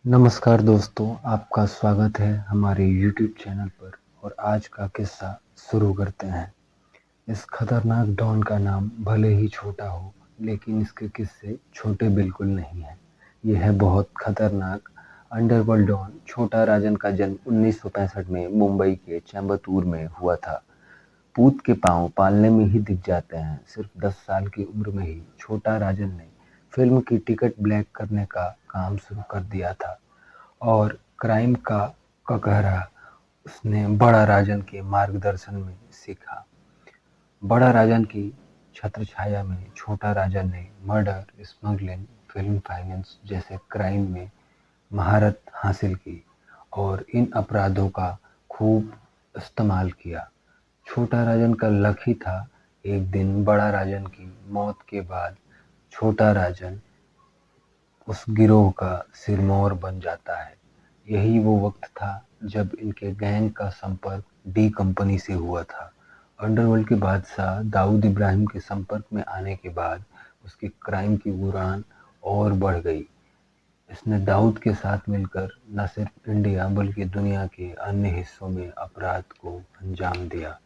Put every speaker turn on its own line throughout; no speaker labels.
नमस्कार दोस्तों, आपका स्वागत है हमारे YouTube चैनल पर। और आज का किस्सा शुरू करते हैं। इस खतरनाक डॉन का नाम भले ही छोटा हो, लेकिन इसके किस्से छोटे बिल्कुल नहीं हैं। यह है बहुत खतरनाक अंडरवर्ल्ड डॉन छोटा राजन का जन्म 1965 में मुंबई के चेंबतूर में हुआ था। पूत के पांव पालने में ही दिख जाते हैं। सिर्फ 10 साल की उम्र में ही छोटा राजन ने फिल्म की टिकट ब्लैक करने का काम शुरू कर दिया था और क्राइम का ककहरा उसने बड़ा राजन के मार्गदर्शन में सीखा। बड़ा राजन की छत्रछाया में छोटा राजन ने मर्डर, स्मगलिंग, फिल्म फाइनेंस जैसे क्राइम में महारत हासिल की और इन अपराधों का खूब इस्तेमाल किया। छोटा राजन का लक ही था, एक दिन बड़ा राजन की मौत के बाद छोटा राजन उस गिरोह का सिरमौर बन जाता है। यही वो वक्त था जब इनके गैंग का संपर्क डी कंपनी से हुआ था। अंडरवर्ल्ड के बादशाह दाऊद इब्राहिम के संपर्क में आने के बाद उसकी क्राइम की उड़ान और बढ़ गई। इसने दाऊद के साथ मिलकर न सिर्फ इंडिया बल्कि दुनिया के अन्य हिस्सों में अपराध को अंजाम दिया।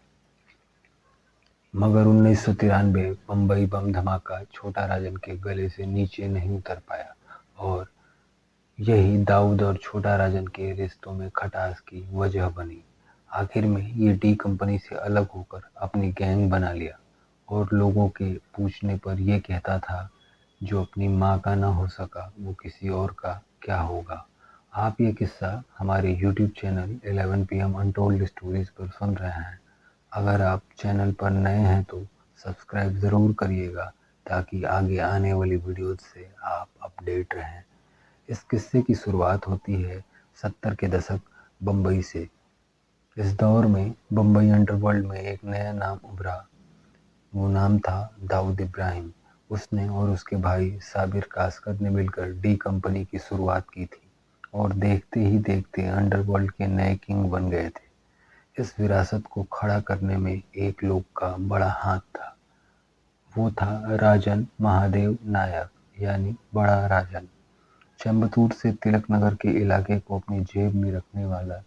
मगर 1993 बम्बई बम धमाका छोटा राजन के गले से नीचे नहीं उतर पाया और यही दाऊद और छोटा राजन के रिश्तों में खटास की वजह बनी। आखिर में ये डी कंपनी से अलग होकर अपनी गैंग बना लिया और लोगों के पूछने पर यह कहता था, जो अपनी माँ का ना हो सका वो किसी और का क्या होगा। आप ये किस्सा हमारे YouTube channel 11 PM untold stories पर सुन रहे हैं। अगर आप चैनल पर नए हैं तो सब्सक्राइब ज़रूर करिएगा ताकि आगे आने वाली वीडियोज़ से आप अपडेट रहें। इस किस्से की शुरुआत होती है 70 के दशक बम्बई से। इस दौर में बम्बई अंडरवर्ल्ड में एक नया नाम उभरा। वो नाम था दाऊद इब्राहिम। उसने और उसके भाई साबिर कासकर ने मिलकर डी कंपनी की शुरुआत की थी और देखते ही देखते अंडरवर्ल्ड के नए किंग बन गए थे। इस विरासत को खड़ा करने में एक लोग का बड़ा हाथ था। वो था राजन महादेव नायक, यानी बड़ा राजन। चेंबतूर से तिलक नगर के इलाके को अपनी जेब में रखने वाला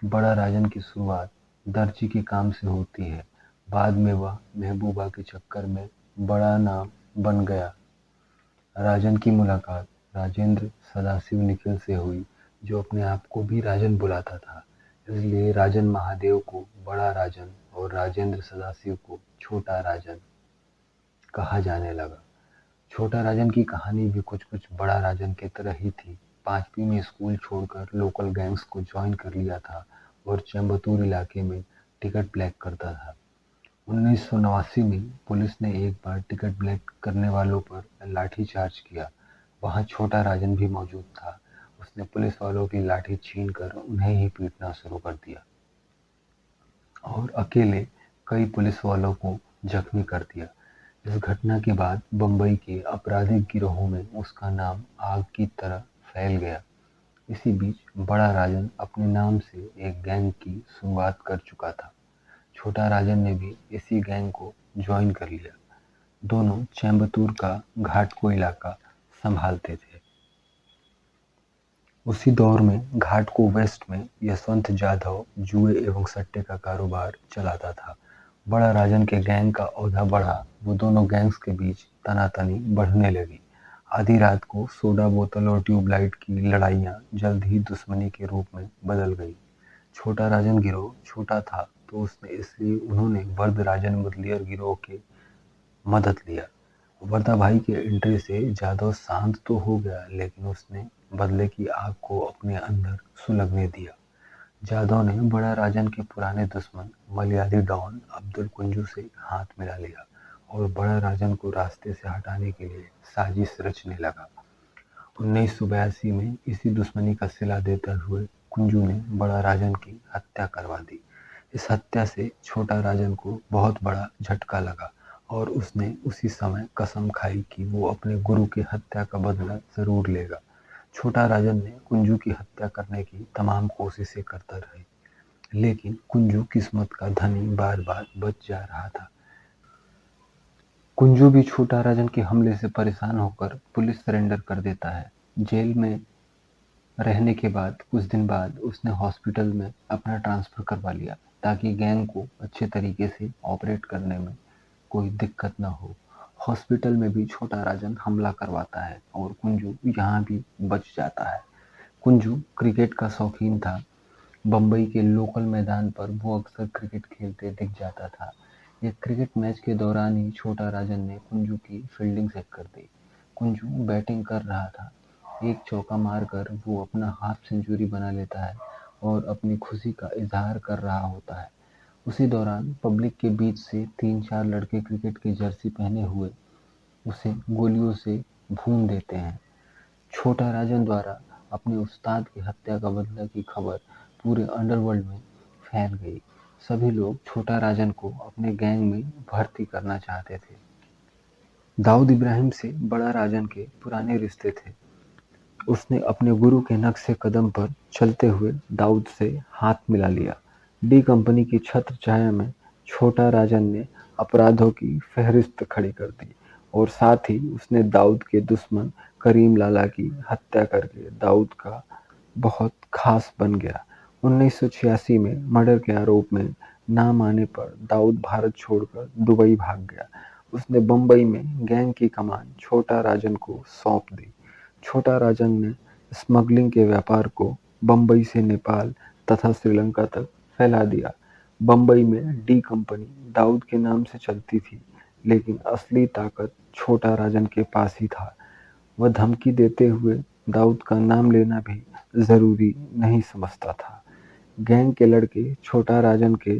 बड़ा राजन की शुरुआत दर्जी के काम से होती है। बाद में वह महबूबा के चक्कर में बड़ा नाम बन गया। राजन की मुलाकात राजेंद्र सदाशिव निखिल से हुई, जो अपने आप को भी राजन बुलाता था। इसलिए राजन महादेव को बड़ा राजन और राजेंद्र सदाशिव को छोटा राजन कहा जाने लगा। छोटा राजन की कहानी भी कुछ कुछ बड़ा राजन की तरह ही थी। 5वीं में स्कूल छोड़कर लोकल गैंग्स को ज्वाइन कर लिया था और चेंबतूर इलाके में टिकट ब्लैक करता था। 1989 में पुलिस ने एक बार टिकट ब्लैक करने वालों पर लाठीचार्ज किया। वहां छोटा राजन भी मौजूद था। उसने पुलिस वालों की लाठी छीनकर उन्हें ही पीटना शुरू कर दिया और अकेले कई पुलिस वालों को जख्मी कर दिया। इस घटना के बाद बम्बई के आपराधिक गिरोहों में उसका नाम आग की तरह फैल गया। इसी बीच बड़ा राजन अपने नाम से एक गैंग की शुरुआत कर चुका था। छोटा राजन ने भी इसी गैंग को ज्वाइन कर लिया। दोनों चेंबतूर का घाटको इलाका संभालते थे। उसी दौर में घाटको वेस्ट में यशवंत जाधव जुए एवं सट्टे का कारोबार चलाता था। बड़ा राजन के गैंग का ओहदा बढ़ा, वो दोनों गैंग्स के बीच तनातनी बढ़ने लगी। आधी रात को सोडा बोतल और ट्यूबलाइट की लड़ाइयाँ जल्द ही दुश्मनी के रूप में बदल गई। छोटा राजन गिरोह छोटा था तो उसने इसलिए उन्होंने वर्द राजन मुदलियार गिरोह के मदद लिया। वर्दा भाई के एंट्री से जादव शांत तो हो गया, लेकिन उसने बदले की आग को अपने अंदर सुलगने दिया। जादव ने बड़ा राजन के पुराने दुश्मन मलयाली डॉन अब्दुल कुंजू से हाथ मिला लिया और बड़ा राजन को रास्ते से हटाने के लिए साजिश रचने लगा। 1982 में इसी दुश्मनी का सिला देते हुए कुंजू ने बड़ा राजन की हत्या करवा दी। इस हत्या से छोटा राजन को बहुत बड़ा झटका लगा और उसने उसी समय कसम खाई कि वो अपने गुरु की हत्या का बदला जरूर लेगा। छोटा राजन ने कुंजू की हत्या करने की तमाम कोशिशें करता रहे, लेकिन कुंजू किस्मत का धनी बार बार बच जा रहा था। कुंजू भी छोटा राजन के हमले से परेशान होकर पुलिस सरेंडर कर देता है। जेल में रहने के बाद कुछ दिन बाद उसने हॉस्पिटल में अपना ट्रांसफ़र करवा लिया ताकि गैंग को अच्छे तरीके से ऑपरेट करने में कोई दिक्कत ना हो। हॉस्पिटल में भी छोटा राजन हमला करवाता है और कुंजू यहाँ भी बच जाता है। कुंजू क्रिकेट का शौकीन था। बम्बई के लोकल मैदान पर वो अक्सर क्रिकेट खेलते दिख जाता था। एक क्रिकेट मैच के दौरान ही छोटा राजन ने कुंजू की फील्डिंग सेट कर दी। कुंजू बैटिंग कर रहा था। एक चौका मारकर वो अपना हाफ सेंचुरी बना लेता है और अपनी खुशी का इजहार कर रहा होता है। उसी दौरान पब्लिक के बीच से 3-4 लड़के क्रिकेट की जर्सी पहने हुए उसे गोलियों से भून देते हैं। छोटा राजन द्वारा अपने उस्ताद की हत्या का बदला की खबर पूरे अंडरवर्ल्ड में फैल गई। सभी लोग छोटा राजन को अपने गैंग में भर्ती करना चाहते थे। दाऊद इब्राहिम से बड़ा राजन के पुराने रिश्ते थे। उसने अपने गुरु के नक्शे कदम पर चलते हुए दाऊद से हाथ मिला लिया। डी कंपनी की छत्र छाया में छोटा राजन ने अपराधों की फहरिस्त खड़ी कर दी और साथ ही उसने दाऊद के दुश्मन करीम लाला की हत्या करके दाऊद का बहुत खास बन गया। 1986 में मर्डर के आरोप में नाम आने पर दाऊद भारत छोड़कर दुबई भाग गया। उसने बंबई में गैंग की कमान छोटा राजन को सौंप दी। छोटा राजन ने स्मगलिंग के व्यापार को बंबई से नेपाल तथा श्रीलंका तक फैला दिया। बंबई में डी कंपनी दाऊद के नाम से चलती थी, लेकिन असली ताकत छोटा राजन के पास ही था। वह धमकी देते हुए दाऊद का नाम लेना भी जरूरी नहीं समझता था। गैंग के लड़के छोटा राजन के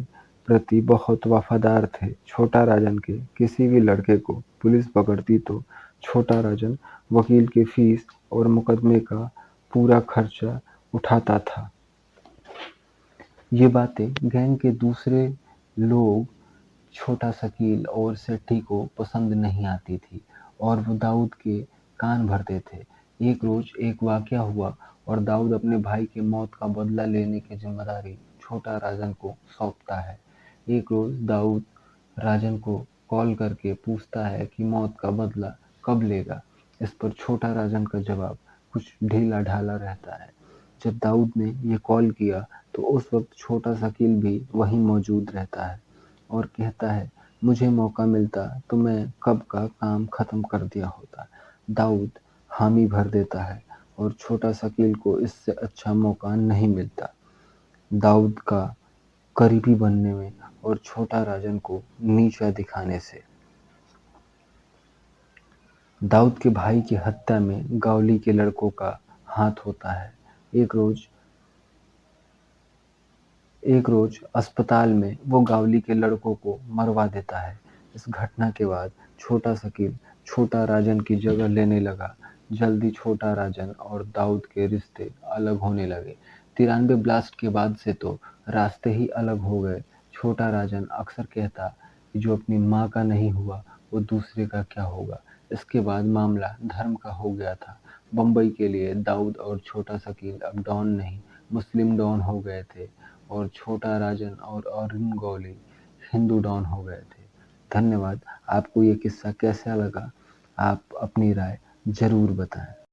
प्रति बहुत वफादार थे। छोटा राजन के किसी भी लड़के को पुलिस पकड़ती तो छोटा राजन वकील की फीस और मुकदमे का पूरा खर्चा उठाता था। ये बातें गैंग के दूसरे लोग छोटा शकील और सेठी को पसंद नहीं आती थी और वो दाऊद के कान भरते थे। एक रोज एक वाकया हुआ और दाऊद अपने भाई की मौत का बदला लेने की जिम्मेदारी छोटा राजन को सौंपता है। एक रोज दाऊद राजन को कॉल करके पूछता है कि मौत का बदला कब लेगा। इस पर छोटा राजन का जवाब कुछ ढीला ढाला रहता है। जब दाऊद ने ये कॉल किया तो उस वक्त छोटा शकील भी वहीं मौजूद रहता है और कहता है, मुझे मौका मिलता तो मैं कब का काम खत्म कर दिया होता। दाऊद हामी भर देता है और छोटा शकील को इससे अच्छा मौका नहीं मिलता दाऊद का करीबी बनने में और छोटा राजन को नीचा दिखाने से। दाऊद के भाई की हत्या में गावली के लड़कों का हाथ होता है। एक रोज एक रोज अस्पताल में वो गावली के लड़कों को मरवा देता है। इस घटना के बाद छोटा शकील छोटा राजन की जगह लेने लगा। जल्दी छोटा राजन और दाऊद के रिश्ते अलग होने लगे। 93 ब्लास्ट के बाद से तो रास्ते ही अलग हो गए। छोटा राजन अक्सर कहता कि जो अपनी माँ का नहीं हुआ वो दूसरे का क्या होगा। इसके बाद मामला धर्म का हो गया था। बम्बई के लिए दाऊद और छोटा शकील अब डॉन नहीं मुस्लिम डॉन हो गए थे और छोटा राजन और अरुण गौली हिंदू डॉन हो गए थे। धन्यवाद। आपको ये किस्सा कैसा लगा? आप अपनी राय ज़रूर बताएं।